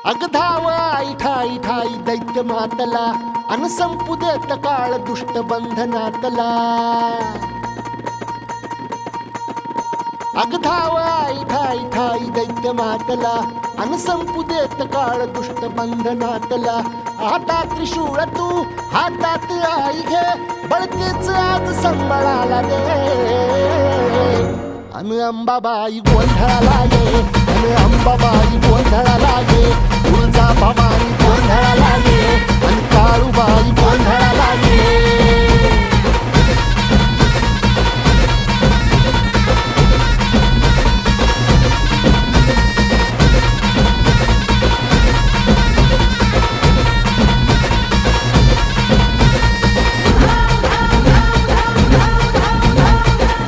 अग धाव आई ठाई ठाई दैत्य मातला अन संपू देत काळ दुष्ट बंधनातला अग धाव आई ठाई ठाई दैत्य मातला अन संपू देत काळ दुष्ट बंधनातला हातात त्रिशूळ तू हातात आई घे बळकेच आज संबळाला दे अन अंबाबाई गोंधळाला ये अन अंबाबाई गोंधळाला ये तुळजा भवानी गोंधळाला ये अन काळूबाई गोंधळाला ये